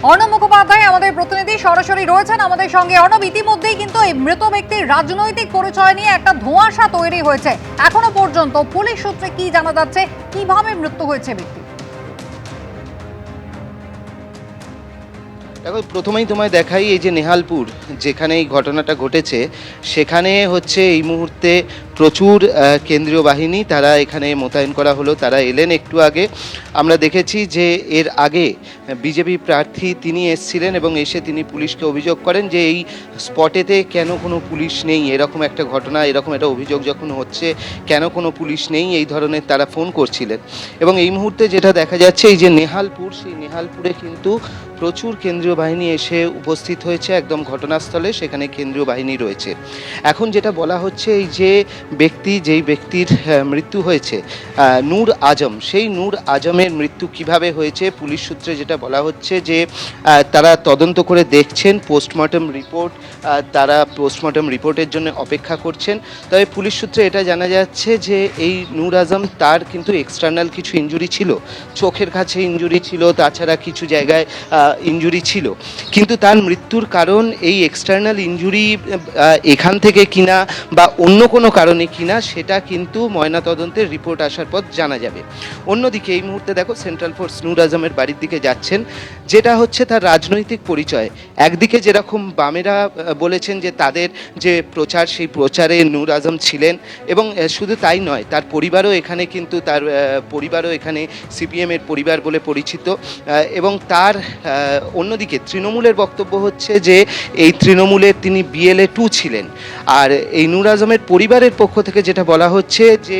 অর্ণব মুখোপাধ্যায় আমাদের প্রতিনিধি সরাসরি রয়েছেন আমাদের সঙ্গে। অর্ণব, ইতিমধ্যেই কিন্তু এই মৃত ব্যক্তির রাজনৈতিক পরিচয় নিয়ে একটা ধোঁয়াশা তৈরি হয়েছে। এখনো পর্যন্ত পুলিশ সূত্রে কি জানা যাচ্ছে, কিভাবে মৃত্যু হয়েছে ব্যক্তি? দেখো, প্রথমেই তোমায় দেখাই এই যে নেহালপুর যেখানে এই ঘটনাটা ঘটেছে, সেখানে হচ্ছে এই মুহূর্তে প্রচুর কেন্দ্রীয় বাহিনী তারা এখানে মোতায়েন করা হলো। তারা এলেন একটু আগে। আমরা দেখেছি যে এর আগে বিজেপি প্রার্থী তিনি এসছিলেন এবং এসে তিনি পুলিশকে অভিযোগ করেন যে এই স্পটেতে কেন কোনো পুলিশ নেই, এরকম একটা ঘটনা, এরকম একটা অভিযোগ যখন হচ্ছে কেন কোনো পুলিশ নেই, এই ধরনের তারা ফোন করছিলেন। এবং এই মুহূর্তে যেটা দেখা যাচ্ছে, এই যে নেহালপুর, সেই নেহালপুরে কিন্তু প্রচুর কেন্দ্রীয় বাহিনী এসে উপস্থিত হয়েছে একদম ঘটনাস্থলে। সেখানে কেন্দ্রীয় বাহিনী রয়েছে। এখন যেটা বলা হচ্ছে, এই যে যেই ব্যক্তির মৃত্যু হয়েছে নূর আজম, সেই নূর আজমের মৃত্যু কিভাবে হয়েছে, পুলিশ সূত্রে যেটা বলা হচ্ছে যে তারা তদন্ত করে দেখছেন। পোস্টমর্টম রিপোর্টের জন্য অপেক্ষা করছেন। তবে পুলিশ সূত্রে এটা জানা যাচ্ছে যে এই নূর আজম, তার কিন্তু এক্সটার্নাল কিছু ইনজুরি ছিল, চোখের কাছে ইনজুরি ছিল, তাছাড়া কিছু জায়গায় ইনজুরি ছিল। কিন্তু তার মৃত্যুর কারণ এই এক্সটার্নাল ইনজুরি এখান থেকে কিনা বা অন্য কোনো কারণে কিনা, সেটা কিন্তু ময়নাতদন্তের রিপোর্ট আসার পর জানা যাবে। অন্যদিকে এই মুহূর্তে দেখো, সেন্ট্রাল ফোর্স নূর আজমের বাড়ির দিকে যাচ্ছেন। যেটা হচ্ছে তার রাজনৈতিক পরিচয়। একদিকে যেরকম বামেরা বলেছেন যে তাদের যে প্রচার, সেই প্রচারে নূর আজম ছিলেন, এবং শুধু তাই নয়, তার পরিবারও এখানে কিন্তু এখানে সিপিএমের পরিবার বলে পরিচিত। এবং তার অন্যদিকে তৃণমূলের বক্তব্য হচ্ছে যে এই তৃণমূলের তিনি BLA 2 ছিলেন। আর এই নূর আজমের পরিবারের পক্ষ থেকে যেটা বলা হচ্ছে যে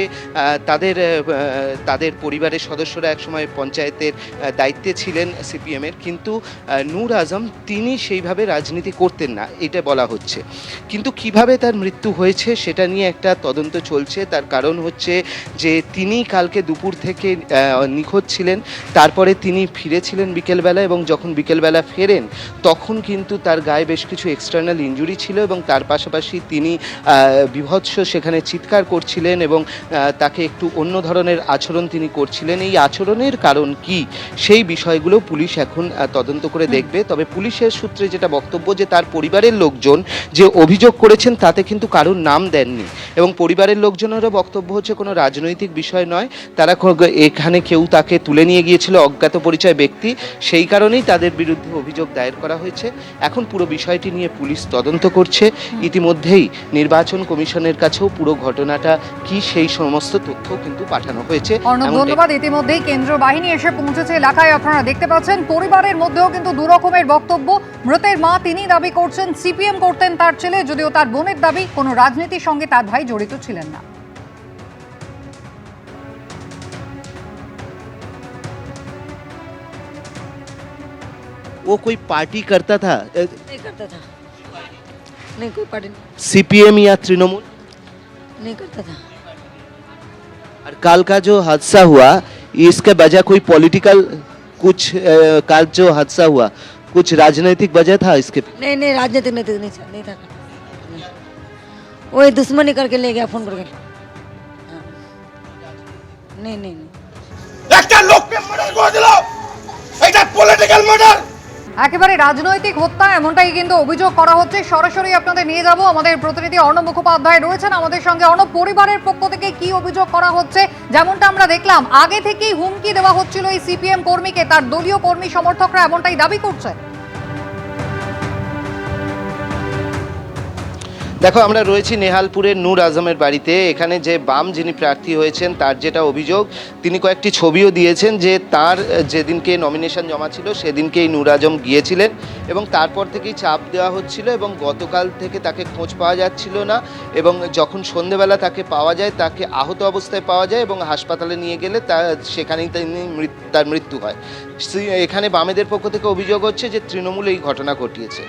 তাদের পরিবারের সদস্যরা একসময় পঞ্চায়েতের দায়িত্বে ছিলেন সিপিএমের, কিন্তু নূর আজম তিনি সেইভাবে রাজনীতি করতেন না, এটা বলা হচ্ছে। কিন্তু কিভাবে তার মৃত্যু হয়েছে সেটা নিয়ে একটা তদন্ত চলছে। তার কারণ হচ্ছে যে তিনি কালকে দুপুর থেকে নিখোঁজ ছিলেন। তারপরে তিনি ফিরেছিলেন বিকেলবেলা, এবং যখন বিকেলবেলা ফেরেন তখন কিন্তু তার গায়ে বেশ কিছু এক্সটার্নাল ইনজুরি ছিল, এবং তার পাশাপাশি তিনি বীভৎস সেখানে চিৎকার করছিলেন, এবং তাকে একটু অন্য ধরনের আচরণ তিনি করছিলেন। এই আচরণের কারণ কি, সেই বিষয়গুলো পুলিশ এখন তদন্ত করে দেখবে। তবে পুলিশের সূত্রে যেটা বক্তব্য, যে তার পরিবারের লোকজন যে অভিযোগ করেছেন তাতে কিন্তু কারোর নাম দেননি, এবং পরিবারের লোকজনেরও বক্তব্য হচ্ছে কোনো রাজনৈতিক বিষয় নয়, তারা এখানে কেউ তাকে তুলে নিয়ে গিয়েছিল, অজ্ঞাত পরিচয় ব্যক্তি, সেই কারণেই তাদের বিরুদ্ধে অভিযোগ দায়ের করা হয়েছে। এখন পুরো বিষয়টি নিয়ে পুলিশ তদন্ত করছে। ইতিমধ্যেই নির্বাচন কমিশনের কাছেও পুরো ঘটনাটা কি, সেই সমস্ত তথ্য কিন্তু পাঠানো হয়েছে। ধন্যবাদ। ইতিমধ্যেই কেন্দ্রীয় বাহিনী এসে পৌঁছেছে এলাকায়, আপনারা দেখতে পাচ্ছেন। পরিবারের মধ্যেও কিন্তু দু রকমের বক্তব্য। মৃতের মা তিনি দাবি করছেন সিপিএম করতেন তার ছেলে, যদিও তার বোনের দাবি কোনো রাজনীতির সঙ্গে তার ভাই জড়িত ছিলেন না। वो कोई पार्टी करता था? नहीं करता था, नहीं कोई पार्टी सीपीएम या तृणमूल? नहीं करता था। और कल का जो हादसा हुआ, इसके वजह कोई पॉलिटिकल कुछ कल जो हादसा हुआ, कुछ राजनीतिक वजह था इसके? नहीं नहीं, राजनीतिक नहीं था। वही दुश्मनी करके ले गया फोन करके। हाँ। नहीं नहीं नहीं, একটা লোককে মার্ডার করে দিল, এটা পলিটিক্যাল মার্ডার। একেবারে রাজনৈতিক হত্যা, এমনটাই কিন্তু অভিযোগ করা হচ্ছে। সরাসরি আপনাদের নিয়ে যাব, আমাদের প্রতিনিধি অর্ণব মুখোপাধ্যায় রয়েছেন আমাদের সঙ্গে। অর্ণব, পরিবারের পক্ষ থেকে কি অভিযোগ করা হচ্ছে? যেমনটা আমরা দেখলাম, আগে থেকেই হুমকি দেওয়া হচ্ছিল এই সিপিএম কর্মীকে, তার দলীয় কর্মী সমর্থকরা এমনটাই দাবি করছে। দেখো, আমরা রয়েছি নেহালপুরের নূর আজমের বাড়িতে। এখানে যে বাম যিনি প্রার্থী হয়েছেন, তার যেটা অভিযোগ, তিনি কয়েকটি ছবিও দিয়েছেন যে তার যেদিনকে নমিনেশন জমা ছিল সেদিনকেই নূর আজম গিয়েছিলেন, এবং তারপর থেকেই চাপ দেওয়া হচ্ছিল, এবং গতকাল থেকে তাকে খোঁজ পাওয়া যাচ্ছিল না। এবং যখন সন্ধেবেলা তাকে পাওয়া যায়, তাকে আহত অবস্থায় পাওয়া যায়, এবং হাসপাতালে নিয়ে গেলে সেখানেই তার মৃত্যু হয়। এখানে বামেদের পক্ষ থেকে অভিযোগ হচ্ছে যে তৃণমূল এই ঘটনা ঘটিয়েছে।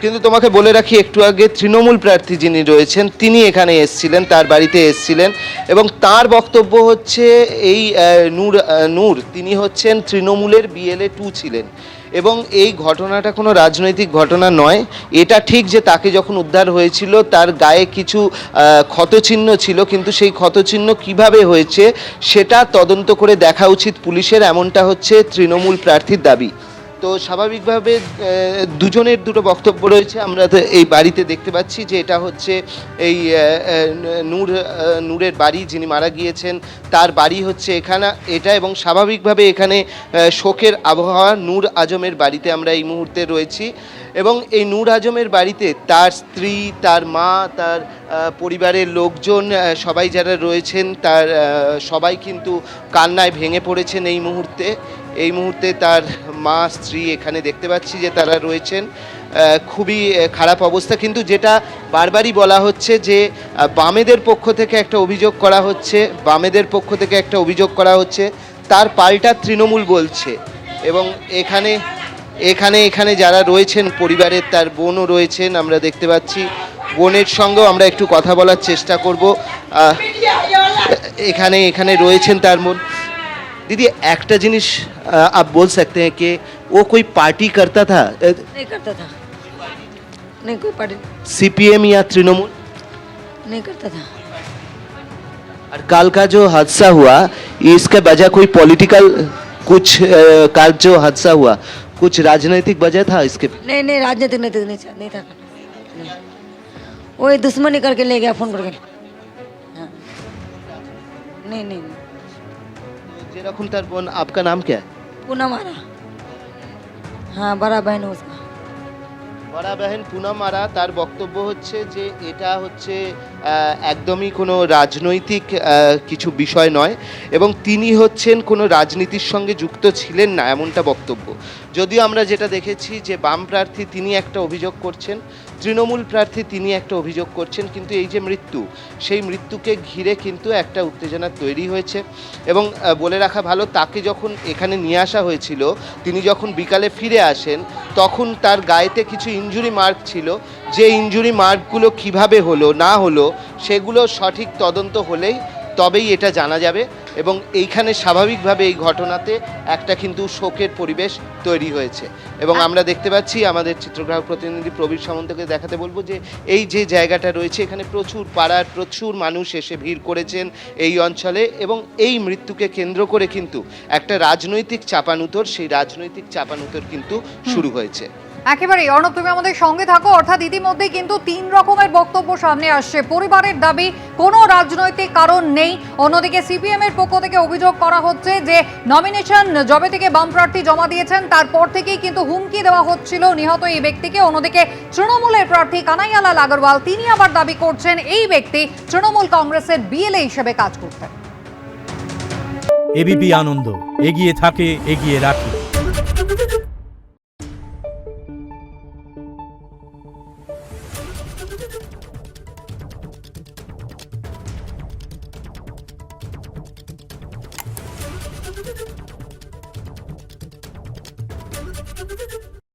কিন্তু তোমাকে বলে রাখি, একটু আগে তৃণমূল প্রার্থী যিনি রয়েছেন তিনি এখানে এসেছিলেন, তার বাড়িতে এসেছিলেন, এবং তার বক্তব্য হচ্ছে এই নূর তিনি হচ্ছেন তৃণমূলের BLA 2 ছিলেন, এবং এই ঘটনাটা কোনো রাজনৈতিক ঘটনা নয়। এটা ঠিক যে তাকে যখন উদ্ধার হয়েছিল তার গায়ে কিছু ক্ষতচিহ্ন ছিল, কিন্তু সেই ক্ষতচিহ্ন কিভাবে হয়েছে সেটা তদন্ত করে দেখা উচিত পুলিশের, এমনটা হচ্ছে তৃণমূল প্রার্থীর দাবি। তো স্বাভাবিকভাবে দুজনের দুটো বক্তব্য রয়েছে। আমরা তো এই বাড়িতে দেখতে পাচ্ছি যে এটা হচ্ছে এই নূরের বাড়ি, যিনি মারা গিয়েছেন তার বাড়ি হচ্ছে এটা, এবং স্বাভাবিকভাবে এখানে শোকের আবহাওয়া। নূর আজমের বাড়িতে আমরা এই মুহূর্তে রয়েছি, এবং এই নূর আজমের বাড়িতে তার স্ত্রী, তার মা, তার পরিবারের লোকজন সবাই যারা রয়েছেন তার সবাই কিন্তু কান্নায় ভেঙে পড়েছেন এই মুহূর্তে তার মা, স্ত্রী এখানে দেখতে পাচ্ছি যে তারা রয়েছেন। খুবই খারাপ অবস্থা। কিন্তু যেটা বারবারই বলা হচ্ছে যে বামেদের পক্ষ থেকে একটা অভিযোগ করা হচ্ছে, তার পাল্টা তৃণমূল বলছে। এবং এখানে যারা রয়েছেন পরিবারের, তার বোনও রয়েছেন, আমরা দেখতে পাচ্ছি। বোনের সঙ্গেও আমরা একটু কথা বলার চেষ্টা করব। এখানে রয়েছেন তার বোন। दीदी একটা জিনিস आप बोल सकते हैं कि वो कोई पार्टी करता था, नहीं करता था, नहीं कोई पार्टी सीपीएम या तृणमूल? नहीं करता था। और कल का जो हादसा हुआ, इसका वजह कोई पॉलिटिकल कुछ कल जो हादसा हुआ कुछ राजनीतिक वजह था इसके? नहीं नहीं राजनीतिक नहीं था नहीं। वही दुश्मनी करके ले गया फोन करके। हाँ। नहीं नहीं नहीं। जेरकम तार बोन, आपका नाम क्या है? पूनम आरा। हाँ बड़ा बहन है उसका। বড়া বেহেন পুনম আরা, তার বক্তব্য হচ্ছে যে এটা হচ্ছে একদমই কোনো রাজনৈতিক কিছু বিষয় নয়, এবং তিনি হচ্ছেন কোনো রাজনীতির সঙ্গে যুক্ত ছিলেন না, এমনটা বক্তব্য। যদিও আমরা যেটা দেখেছি যে বাম প্রার্থী তিনি একটা অভিযোগ করছেন, তৃণমূল প্রার্থী তিনি একটা অভিযোগ করছেন, কিন্তু এই যে মৃত্যু, সেই মৃত্যুকে ঘিরে কিন্তু একটা উত্তেজনা তৈরি হয়েছে। এবং বলে রাখা ভালো, তাকে যখন এখানে নিয়ে আসা হয়েছিল, তিনি যখন বিকালে ফিরে আসেন, তখন তার গায়েতে কিছু ইনজুরি মার্ক ছিল। যে ইনজুরি মার্কগুলো কিভাবে হলো না হলো সেগুলো সঠিক তদন্ত হলেই তবেই এটা জানা যাবে। এবং এইখানে স্বাভাবিকভাবে এই ঘটনাতে একটা কিন্তু শোকের পরিবেশ তৈরি হয়েছে। এবং আমরা দেখতে পাচ্ছি, আমাদের চিত্রগ্রাহক প্রতিনিধি প্রবীর সামন্তকে দেখাতে বলবো যে এই যে জায়গাটা রয়েছে, এখানে প্রচুর পাড়ার প্রচুর মানুষ এসে ভিড় করেছেন এই অঞ্চলে, এবং এই মৃত্যুকে কেন্দ্র করে কিন্তু একটা রাজনৈতিক চাপানুতর, সেই রাজনৈতিক চাপানুতর কিন্তু শুরু হয়েছে। একেবারেই অর্ণব, তুমি আমাদের সঙ্গে থাকো। অর্থাৎ ইতিমধ্যে কিন্তু 3 রকমের বক্তব্য সামনে আসছে। পরিবারের দাবি কোনো রাজনৈতিক কারণ নেই, অন্যদিকে সিপিএম এর পক্ষ থেকে অভিযোগ করা হচ্ছে যে নমিনেশন যবে থেকে বাম প্রার্থী জমা দিয়েছেন তারপর থেকেই কিন্তু হুমকি দেওয়া হচ্ছিল নিহত এই ব্যক্তিকে। অন্যদিকে তৃণমূলের প্রার্থী কানাইয়ালাল আগরওয়াল তিনি আবার দাবি করছেন এই ব্যক্তি তৃণমূল কংগ্রেসের বিএলএ হিসেবে কাজ করতেন। এবিপি আনন্দ, এগিয়ে থাকে, এগিয়ে রাখে। Thank you.